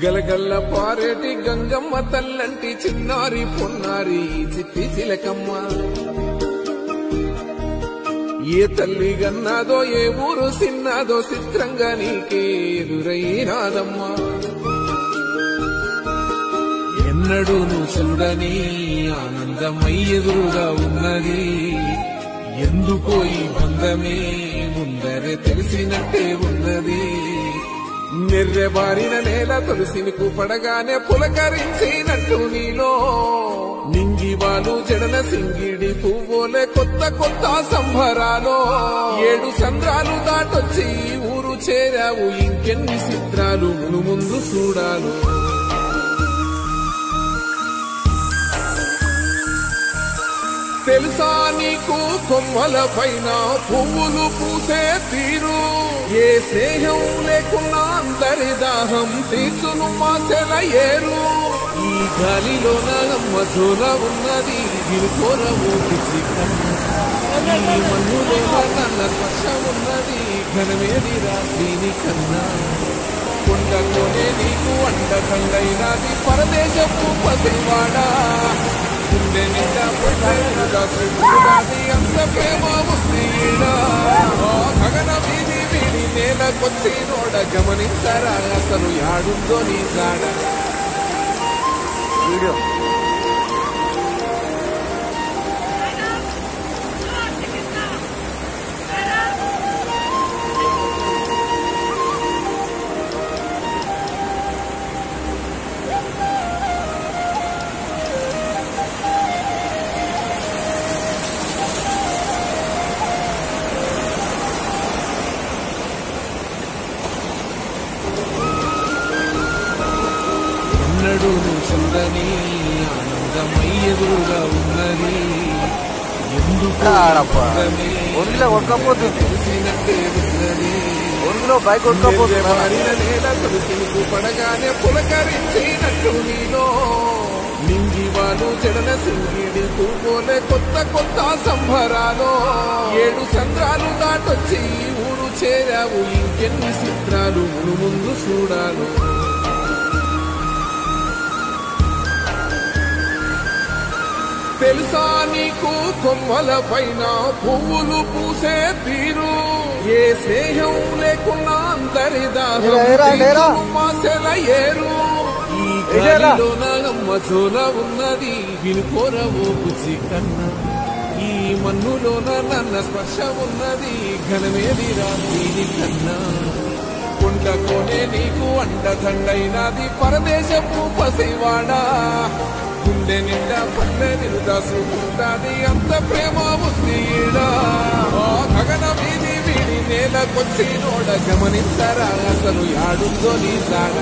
గలగల్ల పారేటి గంగమ్మ తల్లంటి చిన్నారి పొన్నారి చిట్టి చిలకమ్మ ఏ తల్లి గన్నాదో ఏ ఊరు సిన్నాదో చిత్రంగా నీకే ఎదురైనాదమ్మా ఎన్నడూ నువ్వు చూడని ఆనందమై ఎదురుగా ఉన్నది ఎందుకో ఈ బంధమే ముందరే తెలిసినట్టే ఉన్నది నిర్రెబారిన నేల తులసిని పడగానే పులకరించినట్టు నీలో నింగివాలు జడల సింగిడి పువ్వులే కొత్త కొత్త సంభరాలో 7 సంద్రాలు దాటొచ్చి ఊరు చేరావు ఇంకెన్ని చిత్రాలు ముందు చూడాలు తెలుసా నీకు కొమ్మల పైన పువ్వులు పూసే తీరు ఏ స్నేహం లేకున్నా అందరి దాహం తీర్చును మాసెల ఏరు ఈ గాలిలోన మధుర ఉన్నది గిరికోరము ఈ మన్నులో నన్న స్పర్శ ఉన్నది ఘనమేదిరా దీనికన్నా కొండలోనే నీకు అండకండైనది పరదేశపు పసివాడా అంత ప్రేమ గగన వీధి వీడి నేలకొచ్చి నోడ గమనించరా అసలు యాడుందో నీ జాడ వీడియో చూడని ఆనందమై ఎదురుగా ఉన్నది ఎందుకు తెలిసినట్టే ఉన్నది నేల తులసిని పడగానే పులకరించినట్టు నీలో నింగివాలు జడల సింగిడి పువ్వులే కొత్త కొత్త సంభరాలో 7 సంద్రాలు దాటొచ్చి ఊరు చేరావు ఇంకెన్ని చిత్రాలు ముందు చూడాలు తెలుసా నీకు కొమ్మల పైన పువ్వులు పూసే తీరు ఏ స్నేహం లేకున్నా అందరి దాహం మాసెల ఏరు ఈ గాలిలోన మధుర ఉన్నది వినుకోరవో బుజ్జి కన్నా ఈ మన్నులోన నన్న స్పర్శ ఉన్నది ఘనమేదిరా దీనికన్నా కొండకోనే నీకు అండదండైనది పరదేశపు పసివాడా గుండె నిండా పల్లె నిరుదాసుకుంటాది అంత ప్రేమ ఉంది గగన వీధి వీడి నేలకొచ్చి నోడ గమనించరా అసలు యాడుందో నీ జాడ